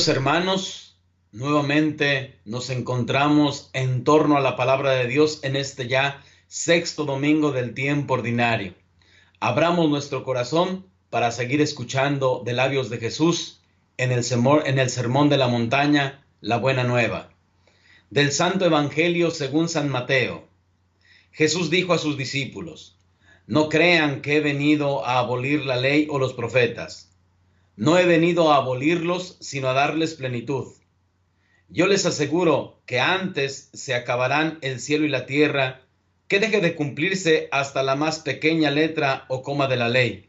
Queridos hermanos, nuevamente nos encontramos en torno a la palabra de Dios en este ya sexto domingo del tiempo ordinario. Abramos nuestro corazón para seguir escuchando de labios de Jesús en el sermón de la montaña, la buena nueva. Del Santo Evangelio según San Mateo. Jesús dijo a sus discípulos: no crean que he venido a abolir la ley o los profetas. No he venido a abolirlos, sino a darles plenitud. Yo les aseguro que antes se acabarán el cielo y la tierra, que deje de cumplirse hasta la más pequeña letra o coma de la ley.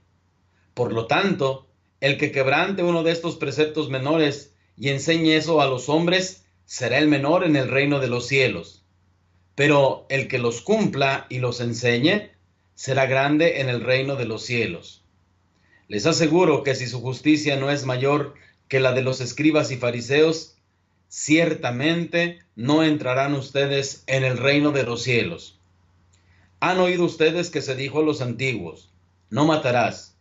Por lo tanto, el que quebrante uno de estos preceptos menores y enseñe eso a los hombres, será el menor en el reino de los cielos. Pero el que los cumpla y los enseñe, será grande en el reino de los cielos. Les aseguro que si su justicia no es mayor que la de los escribas y fariseos, ciertamente no entrarán ustedes en el reino de los cielos. Han oído ustedes que se dijo a los antiguos: no matarás,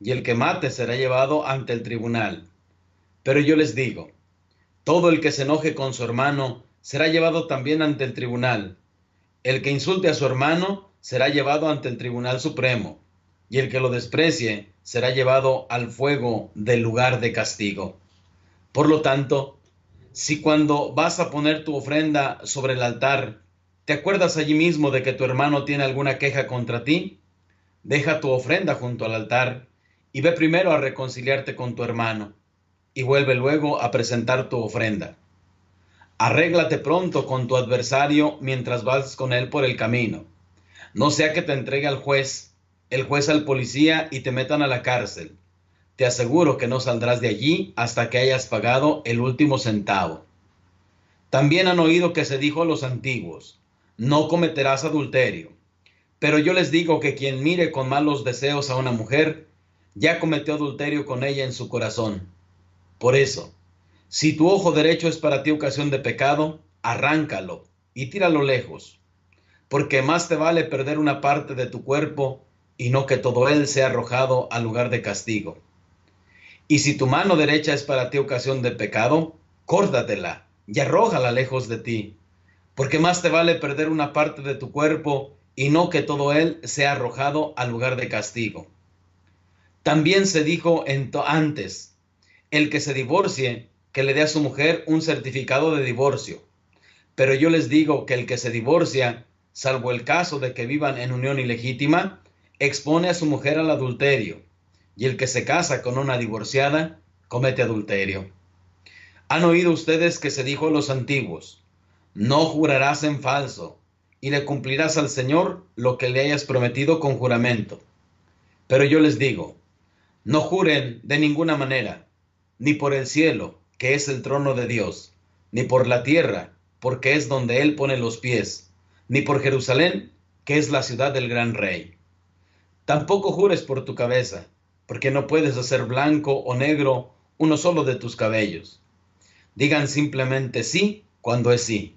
y el que mate será llevado ante el tribunal. Pero yo les digo, todo el que se enoje con su hermano será llevado también ante el tribunal. El que insulte a su hermano será llevado ante el tribunal supremo, y el que lo desprecie será llevado al fuego del lugar de castigo. Por lo tanto, si cuando vas a poner tu ofrenda sobre el altar, te acuerdas allí mismo de que tu hermano tiene alguna queja contra ti, deja tu ofrenda junto al altar y ve primero a reconciliarte con tu hermano, y vuelve luego a presentar tu ofrenda. Arréglate pronto con tu adversario mientras vas con él por el camino. No sea que te entregue al juez, el juez al policía y te metan a la cárcel. Te aseguro que no saldrás de allí hasta que hayas pagado el último centavo. También han oído que se dijo a los antiguos: no cometerás adulterio. Pero yo les digo que quien mire con malos deseos a una mujer, ya cometió adulterio con ella en su corazón. Por eso, si tu ojo derecho es para ti ocasión de pecado, arráncalo y tíralo lejos, porque más te vale perder una parte de tu cuerpo y no que todo él sea arrojado al lugar de castigo. Y si tu mano derecha es para ti ocasión de pecado, córtatela y arrójala lejos de ti, porque más te vale perder una parte de tu cuerpo y no que todo él sea arrojado al lugar de castigo. También se dijo antes: el que se divorcie, que le dé a su mujer un certificado de divorcio. Pero yo les digo que el que se divorcia, salvo el caso de que vivan en unión ilegítima, expone a su mujer al adulterio, y el que se casa con una divorciada comete adulterio. Han oído ustedes que se dijo a los antiguos: no jurarás en falso, y le cumplirás al Señor lo que le hayas prometido con juramento. Pero yo les digo, no juren de ninguna manera, ni por el cielo, que es el trono de Dios, ni por la tierra, porque es donde Él pone los pies, ni por Jerusalén, que es la ciudad del gran rey. Tampoco jures por tu cabeza, porque no puedes hacer blanco o negro uno solo de tus cabellos. Digan simplemente sí cuando es sí,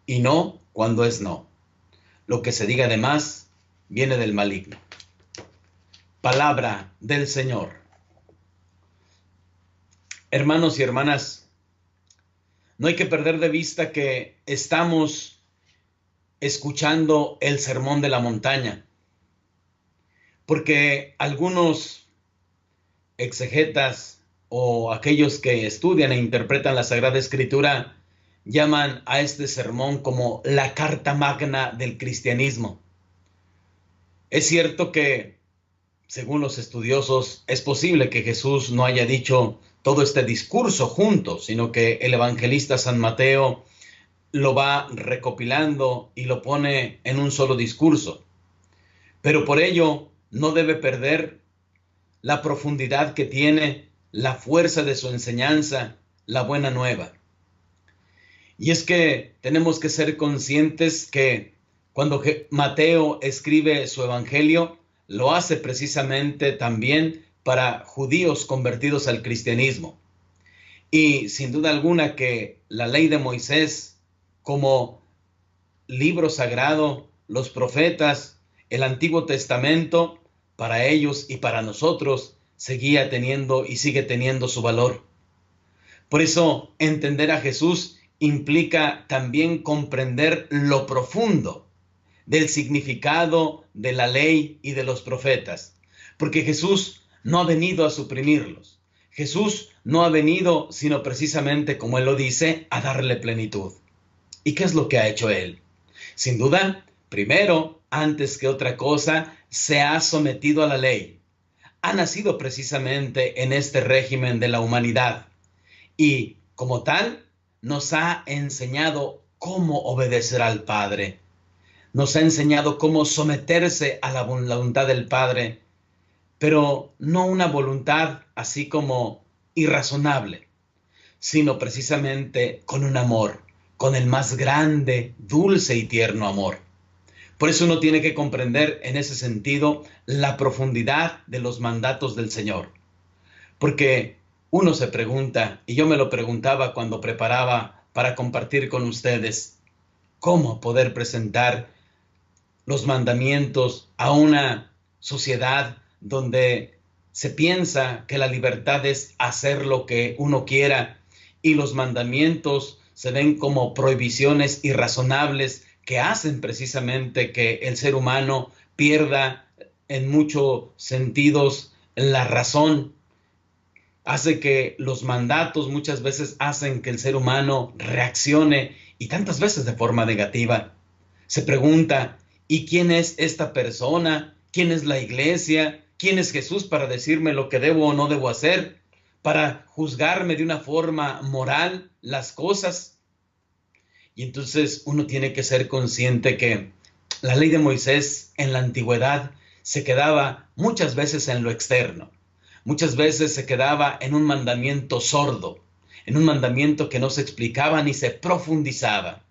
y no cuando es no. Lo que se diga de más viene del maligno. Palabra del Señor. Hermanos y hermanas, no hay que perder de vista que estamos escuchando el sermón de la montaña, porque algunos exegetas o aquellos que estudian e interpretan la Sagrada Escritura llaman a este sermón como la carta magna del cristianismo. Es cierto que, según los estudiosos, es posible que Jesús no haya dicho todo este discurso junto, sino que el evangelista San Mateo lo va recopilando y lo pone en un solo discurso. Pero por ello no debe perder la profundidad que tiene, la fuerza de su enseñanza, la buena nueva. Y es que tenemos que ser conscientes que cuando Mateo escribe su evangelio, lo hace precisamente también para judíos convertidos al cristianismo. Y sin duda alguna que la ley de Moisés, como libro sagrado, los profetas, el Antiguo Testamento, para ellos y para nosotros, seguía teniendo y sigue teniendo su valor. Por eso, entender a Jesús implica también comprender lo profundo del significado de la ley y de los profetas, porque Jesús no ha venido a suprimirlos. Jesús no ha venido, sino precisamente, como Él lo dice, a darle plenitud. ¿Y qué es lo que ha hecho Él? Sin duda, primero, antes que otra cosa, se ha sometido a la ley. Ha nacido precisamente en este régimen de la humanidad y, como tal, nos ha enseñado cómo obedecer al Padre. Nos ha enseñado cómo someterse a la voluntad del Padre, pero no una voluntad así como irrazonable, sino precisamente con un amor, con el más grande, dulce y tierno amor. Por eso uno tiene que comprender en ese sentido la profundidad de los mandatos del Señor. Porque uno se pregunta, y yo me lo preguntaba cuando preparaba para compartir con ustedes, ¿cómo poder presentar los mandamientos a una sociedad donde se piensa que la libertad es hacer lo que uno quiera y los mandamientos se ven como prohibiciones irrazonables que hacen precisamente que el ser humano pierda en muchos sentidos la razón? Hace que los mandatos muchas veces hacen que el ser humano reaccione y tantas veces de forma negativa. Se pregunta, ¿y quién es esta persona? ¿Quién es la iglesia? ¿Quién es Jesús para decirme lo que debo o no debo hacer? ¿Para juzgarme de una forma moral las cosas? Y entonces uno tiene que ser consciente que la ley de Moisés en la antigüedad se quedaba muchas veces en lo externo. Muchas veces se quedaba en un mandamiento sordo, en un mandamiento que no se explicaba ni se profundizaba.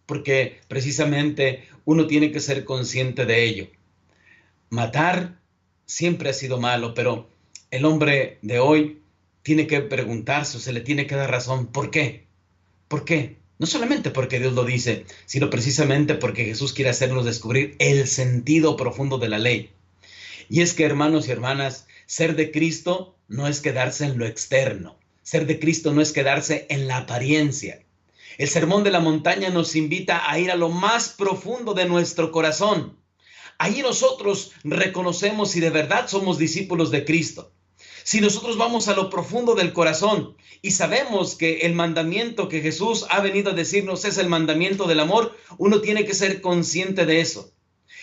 Porque precisamente uno tiene que ser consciente de ello. Matar siempre ha sido malo, pero el hombre de hoy tiene que preguntarse, o se le tiene que dar razón. ¿Por qué? ¿Por qué? No solamente porque Dios lo dice, sino precisamente porque Jesús quiere hacernos descubrir el sentido profundo de la ley. Y es que, hermanos y hermanas, ser de Cristo no es quedarse en lo externo. Ser de Cristo no es quedarse en la apariencia. El Sermón de la Montaña nos invita a ir a lo más profundo de nuestro corazón. Allí nosotros reconocemos si de verdad somos discípulos de Cristo. Si nosotros vamos a lo profundo del corazón y sabemos que el mandamiento que Jesús ha venido a decirnos es el mandamiento del amor, uno tiene que ser consciente de eso.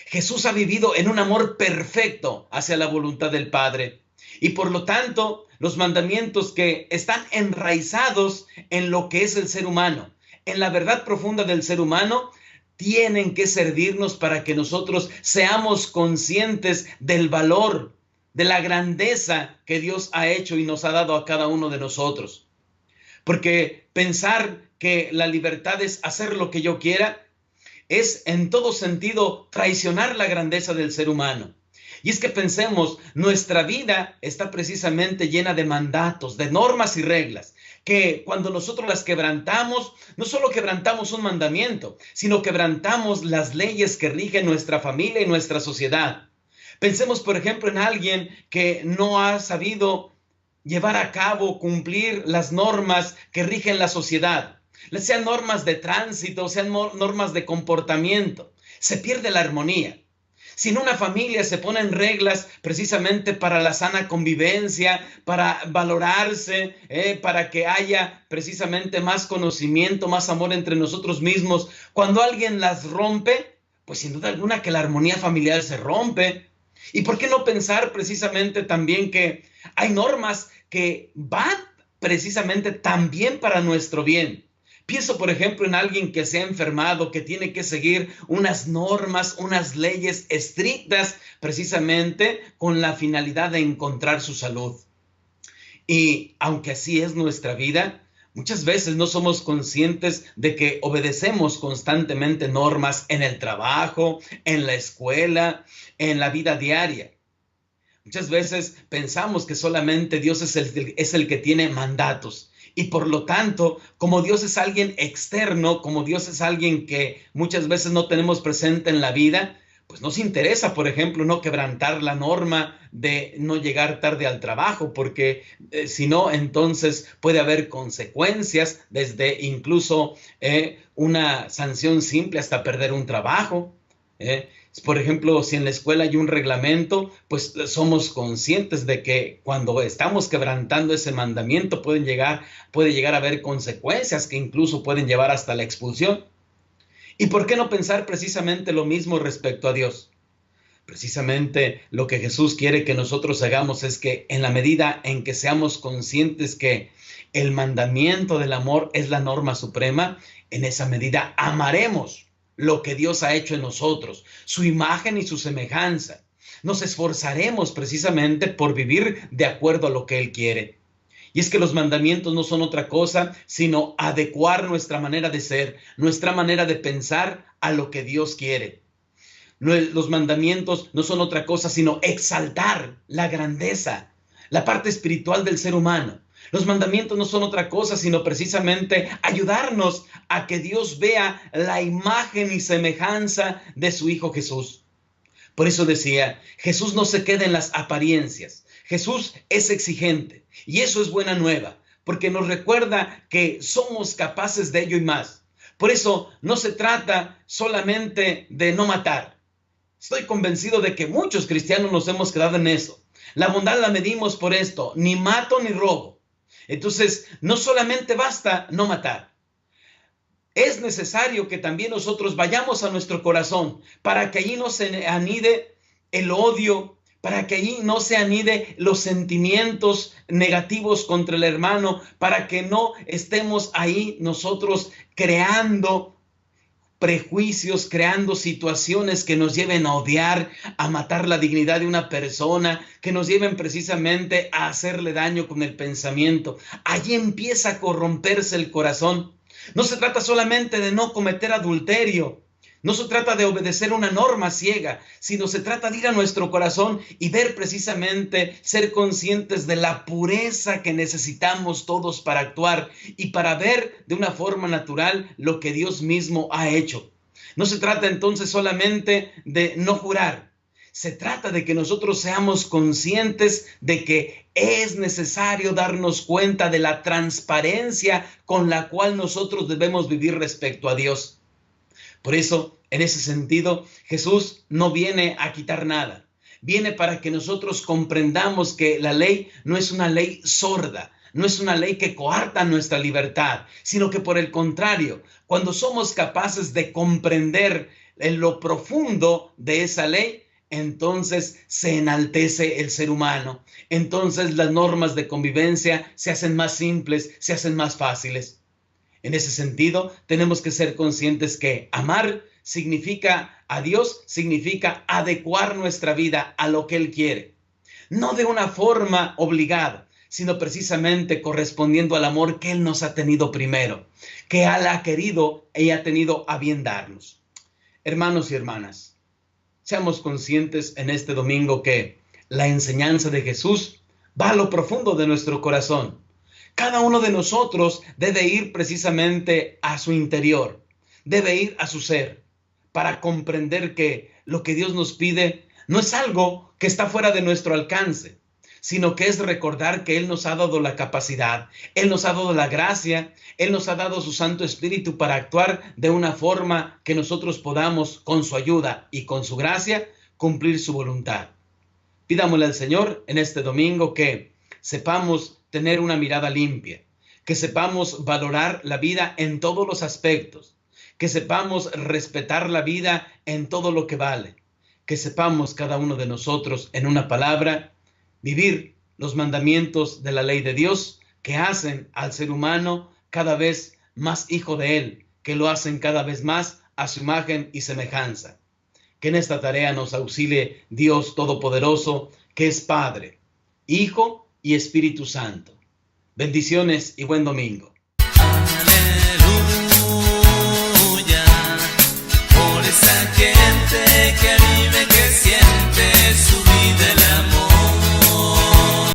Jesús ha vivido en un amor perfecto hacia la voluntad del Padre. Y por lo tanto, los mandamientos que están enraizados en lo que es el ser humano, en la verdad profunda del ser humano, tienen que servirnos para que nosotros seamos conscientes del valor, de la grandeza que Dios ha hecho y nos ha dado a cada uno de nosotros. Porque pensar que la libertad es hacer lo que yo quiera es en todo sentido traicionar la grandeza del ser humano. Y es que pensemos, nuestra vida está precisamente llena de mandatos, de normas y reglas, que cuando nosotros las quebrantamos, no solo quebrantamos un mandamiento, sino quebrantamos las leyes que rigen nuestra familia y nuestra sociedad. Pensemos, por ejemplo, en alguien que no ha sabido llevar a cabo, cumplir las normas que rigen la sociedad, sean normas de tránsito, sean normas de comportamiento. Se pierde la armonía. Si en una familia se ponen reglas precisamente para la sana convivencia, para valorarse, para que haya precisamente más conocimiento, más amor entre nosotros mismos, cuando alguien las rompe, pues sin duda alguna que la armonía familiar se rompe. ¿Y por qué no pensar precisamente también que hay normas que van precisamente también para nuestro bien? Pienso, por ejemplo, en alguien que se ha enfermado, que tiene que seguir unas normas, unas leyes estrictas, precisamente con la finalidad de encontrar su salud. Y aunque así es nuestra vida, muchas veces no somos conscientes de que obedecemos constantemente normas en el trabajo, en la escuela, en la vida diaria. Muchas veces pensamos que solamente Dios es el que tiene mandatos. Y por lo tanto, como Dios es alguien externo, como Dios es alguien que muchas veces no tenemos presente en la vida, pues nos interesa, por ejemplo, no quebrantar la norma de no llegar tarde al trabajo, porque si no, entonces puede haber consecuencias, desde incluso una sanción simple hasta perder un trabajo. Por ejemplo, si en la escuela hay un reglamento, pues somos conscientes de que cuando estamos quebrantando ese mandamiento puede llegar a haber consecuencias que incluso pueden llevar hasta la expulsión. ¿Y por qué no pensar precisamente lo mismo respecto a Dios? Precisamente lo que Jesús quiere que nosotros hagamos es que en la medida en que seamos conscientes que el mandamiento del amor es la norma suprema, en esa medida amaremos lo que Dios ha hecho en nosotros, su imagen y su semejanza. Nos esforzaremos precisamente por vivir de acuerdo a lo que Él quiere. Y es que los mandamientos no son otra cosa, sino adecuar nuestra manera de ser, nuestra manera de pensar a lo que Dios quiere. Los mandamientos no son otra cosa, sino exaltar la grandeza, la parte espiritual del ser humano. Los mandamientos no son otra cosa, sino precisamente ayudarnos a que Dios vea la imagen y semejanza de su Hijo Jesús. Por eso decía, Jesús no se queda en las apariencias. Jesús es exigente y eso es buena nueva, porque nos recuerda que somos capaces de ello y más. Por eso no se trata solamente de no matar. Estoy convencido de que muchos cristianos nos hemos quedado en eso. La bondad la medimos por esto, ni mato ni robo. Entonces, no solamente basta no matar. Es necesario que también nosotros vayamos a nuestro corazón para que allí no se anide el odio, para que allí no se anide los sentimientos negativos contra el hermano, para que no estemos ahí nosotros creando prejuicios, creando situaciones que nos lleven a odiar, a matar la dignidad de una persona, que nos lleven precisamente a hacerle daño con el pensamiento. Allí empieza a corromperse el corazón. No se trata solamente de no cometer adulterio, no se trata de obedecer una norma ciega, sino se trata de ir a nuestro corazón y ver precisamente, ser conscientes de la pureza que necesitamos todos para actuar y para ver de una forma natural lo que Dios mismo ha hecho. No se trata entonces solamente de no jurar. Se trata de que nosotros seamos conscientes de que es necesario darnos cuenta de la transparencia con la cual nosotros debemos vivir respecto a Dios. Por eso, en ese sentido, Jesús no viene a quitar nada. Viene para que nosotros comprendamos que la ley no es una ley sorda, no es una ley que coarta nuestra libertad, sino que por el contrario, cuando somos capaces de comprender en lo profundo de esa ley, entonces se enaltece el ser humano. Entonces las normas de convivencia se hacen más simples, se hacen más fáciles. En ese sentido, tenemos que ser conscientes que amar significa a Dios, significa adecuar nuestra vida a lo que Él quiere. No de una forma obligada, sino precisamente correspondiendo al amor que Él nos ha tenido primero, que Él ha querido y ha tenido a bien darnos. Hermanos y hermanas, seamos conscientes en este domingo que la enseñanza de Jesús va a lo profundo de nuestro corazón. Cada uno de nosotros debe ir precisamente a su interior, debe ir a su ser, para comprender que lo que Dios nos pide no es algo que está fuera de nuestro alcance, sino que es recordar que Él nos ha dado la capacidad, Él nos ha dado la gracia, Él nos ha dado su Santo Espíritu para actuar de una forma que nosotros podamos, con su ayuda y con su gracia, cumplir su voluntad. Pidámosle al Señor en este domingo que sepamos tener una mirada limpia, que sepamos valorar la vida en todos los aspectos, que sepamos respetar la vida en todo lo que vale, que sepamos cada uno de nosotros, en una palabra, vivir los mandamientos de la ley de Dios que hacen al ser humano cada vez más hijo de Él, que lo hacen cada vez más a su imagen y semejanza. Que en esta tarea nos auxilie Dios Todopoderoso, que es Padre, Hijo y Espíritu Santo. Bendiciones y buen domingo. Aleluya, por esa gente que vive, que siente su